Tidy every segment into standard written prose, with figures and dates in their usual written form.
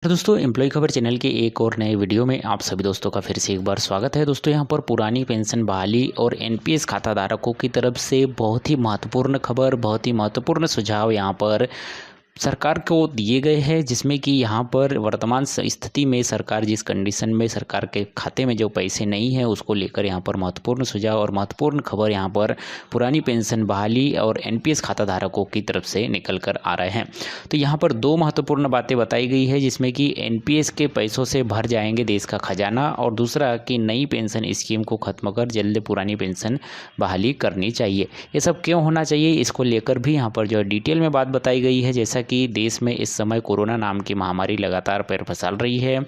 तो दोस्तों एम्प्लॉय खबर चैनल के एक और नए वीडियो में आप सभी दोस्तों का फिर से एक बार स्वागत है। दोस्तों यहां पर पुरानी पेंशन बहाली और एनपीएस खाता धारकों की तरफ से बहुत ही महत्वपूर्ण खबर, बहुत ही महत्वपूर्ण सुझाव यहां पर सरकार को दिए गए हैं, जिसमें कि यहाँ पर वर्तमान स्थिति में सरकार जिस कंडीशन में सरकार के खाते में जो पैसे नहीं हैं उसको लेकर यहाँ पर महत्वपूर्ण सुझाव और महत्वपूर्ण खबर यहाँ पर पुरानी पेंशन बहाली और एनपीएस खाता धारकों की तरफ से निकल कर आ रहे हैं। तो यहाँ पर दो महत्वपूर्ण बातें बताई गई है, जिसमें कि एनपीएस के पैसों से भर जाएंगे देश का खजाना, और दूसरा कि नई पेंशन स्कीम को खत्म कर जल्द पुरानी पेंशन बहाली करनी चाहिए। ये सब क्यों होना चाहिए, इसको लेकर भी यहाँ पर जो डिटेल में बात बताई गई है। जैसा कि देश में इस समय कोरोना नाम की महामारी लगातार पैर पसार रही है,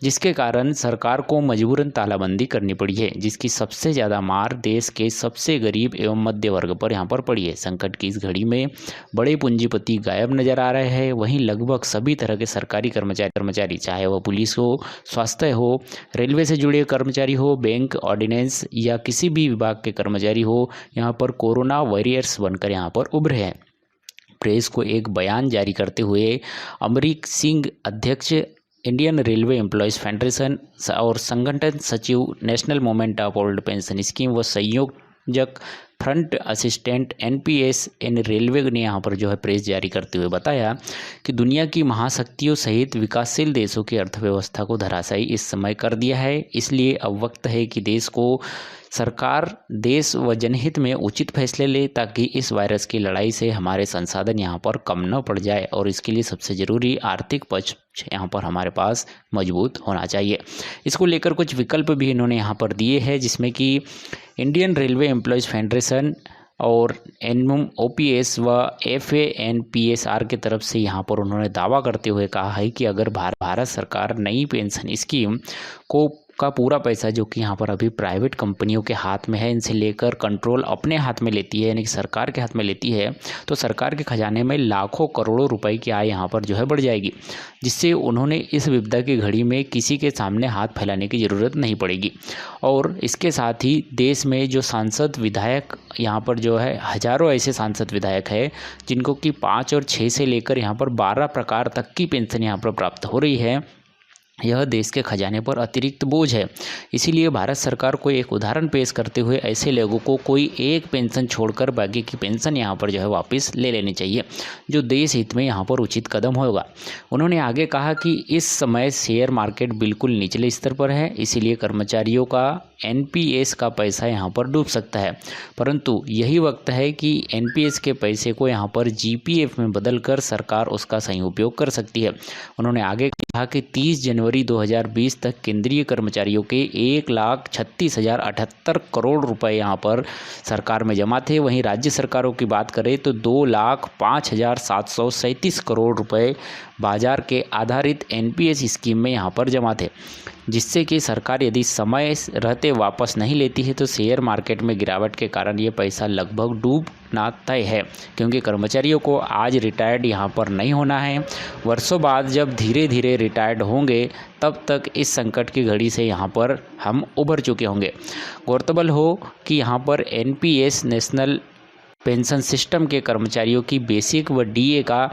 जिसके कारण सरकार को मजबूरन तालाबंदी करनी पड़ी है, जिसकी सबसे ज़्यादा मार देश के सबसे गरीब एवं मध्य वर्ग पर यहाँ पर पड़ी है। संकट की इस घड़ी में बड़े पूंजीपति गायब नजर आ रहे हैं। वहीं लगभग सभी तरह के सरकारी कर्मचारी चाहे वह पुलिस हो, स्वास्थ्य हो, रेलवे से जुड़े कर्मचारी हो, बैंक, ऑर्डिनेंस या किसी भी विभाग के कर्मचारी हो, यहाँ पर कोरोना वॉरियर्स बनकर यहाँ पर उभरे हैं। प्रेस को एक बयान जारी करते हुए अमरीक सिंह, अध्यक्ष इंडियन रेलवे एम्प्लॉयज़ फेडरेशन और संगठन सचिव national movement of old pension scheme व संयोजक फ्रंट असिस्टेंट एनपीएस इन रेलवे ने यहाँ पर जो है प्रेस जारी करते हुए बताया कि दुनिया की महाशक्तियों सहित विकासशील देशों की अर्थव्यवस्था को धराशायी इस समय कर दिया है। इसलिए अब वक्त है कि देश को सरकार देश व जनहित में उचित फैसले ले, ताकि इस वायरस की लड़ाई से हमारे संसाधन यहाँ पर कम न पड़ जाए, और इसके लिए सबसे ज़रूरी आर्थिक पक्ष यहाँ पर हमारे पास मजबूत होना चाहिए। इसको लेकर कुछ विकल्प भी इन्होंने यहाँ पर दिए हैं, जिसमें कि इंडियन रेलवे एम्प्लॉयज़ फेडरेशन और ओपीएस व एफएनपीएसआर की तरफ से यहाँ पर उन्होंने दावा करते हुए कहा है कि अगर भारत सरकार नई पेंशन स्कीम का पूरा पैसा जो कि यहाँ पर अभी प्राइवेट कंपनियों के हाथ में है, इनसे लेकर कंट्रोल अपने हाथ में लेती है, यानी कि सरकार के हाथ में लेती है, तो सरकार के खजाने में लाखों करोड़ों रुपए की आय यहाँ पर जो है बढ़ जाएगी, जिससे उन्होंने इस विपदा की घड़ी में किसी के सामने हाथ फैलाने की ज़रूरत नहीं पड़ेगी। और इसके साथ ही देश में जो सांसद विधायक यहाँ पर जो है हजारों ऐसे सांसद विधायक है, जिनको कि 5 और 6 से लेकर यहाँ पर 12 प्रकार तक की पेंशन यहाँ पर प्राप्त हो रही है, यह देश के खजाने पर अतिरिक्त बोझ है। इसीलिए भारत सरकार को एक उदाहरण पेश करते हुए ऐसे लोगों को कोई एक पेंशन छोड़कर बाकी की पेंशन यहाँ पर जो है वापस ले लेनी चाहिए, जो देश हित में यहाँ पर उचित कदम होगा। उन्होंने आगे कहा कि इस समय शेयर मार्केट बिल्कुल निचले स्तर पर है, इसीलिए कर्मचारियों का एनपीएस का पैसा यहाँ पर डूब सकता है, परंतु यही वक्त है कि एनपीएस के पैसे को यहाँ पर जीपीएफ में बदलकर सरकार उसका सही उपयोग कर सकती है। उन्होंने आगे कहा कि 30 जनवरी 2020 तक केंद्रीय कर्मचारियों के 1,36,078 करोड़ रुपए यहाँ पर सरकार में जमा थे। वहीं राज्य सरकारों की बात करें तो 2,05,737 करोड़ रुपए बाजार के आधारित एनपीएस स्कीम में यहाँ पर जमा थे, जिससे कि सरकार यदि समय रहते वापस नहीं लेती है तो शेयर मार्केट में गिरावट के कारण ये पैसा लगभग डूबना तय है, क्योंकि कर्मचारियों को आज रिटायर्ड यहाँ पर नहीं होना है। वर्षों बाद जब धीरे धीरे रिटायर्ड होंगे, तब तक इस संकट की घड़ी से यहाँ पर हम उभर चुके होंगे। गौरतलब हो कि यहाँ पर एनपीएस नेशनल पेंशन सिस्टम के कर्मचारियों की बेसिक व डीए का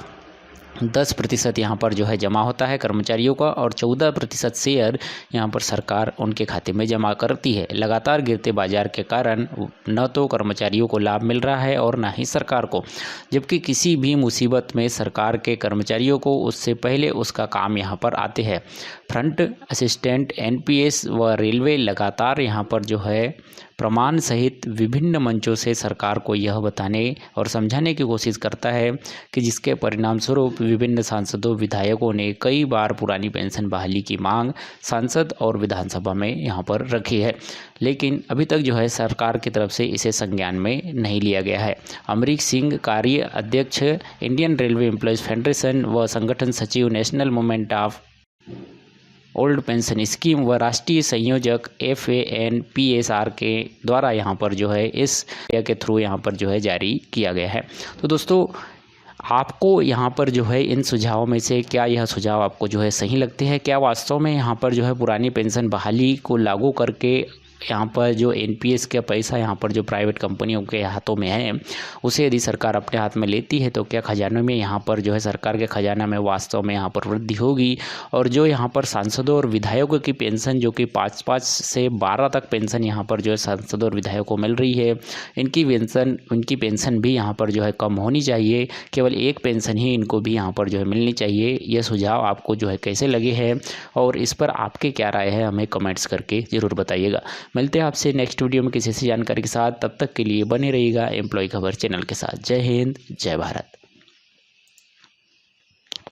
10% यहाँ पर जो है जमा होता है कर्मचारियों का, और 14% शेयर यहाँ पर सरकार उनके खाते में जमा करती है। लगातार गिरते बाजार के कारण न तो कर्मचारियों को लाभ मिल रहा है और न ही सरकार को, जबकि किसी भी मुसीबत में सरकार के कर्मचारियों को उससे पहले उसका काम यहाँ पर आते हैं। फ्रंट असिस्टेंट एनपीएस व रेलवे लगातार यहाँ पर जो है प्रमाण सहित विभिन्न मंचों से सरकार को यह बताने और समझाने की कोशिश करता है कि जिसके परिणाम स्वरूप विभिन्न सांसदों विधायकों ने कई बार पुरानी पेंशन बहाली की मांग सांसद और विधानसभा में यहाँ पर रखी है, लेकिन अभी तक जो है सरकार की तरफ से इसे संज्ञान में नहीं लिया गया है। अमरीक सिंह, कार्य अध्यक्ष इंडियन रेलवे एम्प्लॉयज़ फेडरेशन व संगठन सचिव national movement of old pension scheme व राष्ट्रीय संयोजक एफएनपीएसआर के द्वारा यहाँ पर जो है इस के थ्रू यहाँ पर जो है जारी किया गया है। तो दोस्तों, आपको यहाँ पर जो है इन सुझावों में से क्या यह सुझाव आपको जो है सही लगते हैं? क्या वास्तव में यहाँ पर जो है पुरानी पेंशन बहाली को लागू करके यहाँ पर जो एनपीएस का पैसा यहाँ पर जो प्राइवेट कंपनियों के हाथों में है, उसे यदि सरकार अपने हाथ में लेती है तो क्या खजाने में यहाँ पर जो है सरकार के खजाना में वास्तव में यहाँ पर वृद्धि होगी। और जो यहाँ पर सांसदों और विधायकों की पेंशन जो कि 5-5 से 12 तक पेंशन यहाँ पर जो है सांसदों और विधायकों को मिल रही है, उनकी पेंशन भी यहाँ पर जो है कम होनी चाहिए। केवल एक पेंशन ही इनको भी यहाँ पर जो है मिलनी चाहिए। यह सुझाव आपको जो है कैसे लगे हैं और इस पर आपके क्या राय है, हमें कमेंट्स करके ज़रूर बताइएगा। मिलते हैं आपसे नेक्स्ट वीडियो में किसी ऐसी जानकारी के साथ। तब तक के लिए बने रहिएगा एम्प्लॉय खबर चैनल के साथ। जय हिंद, जय भारत।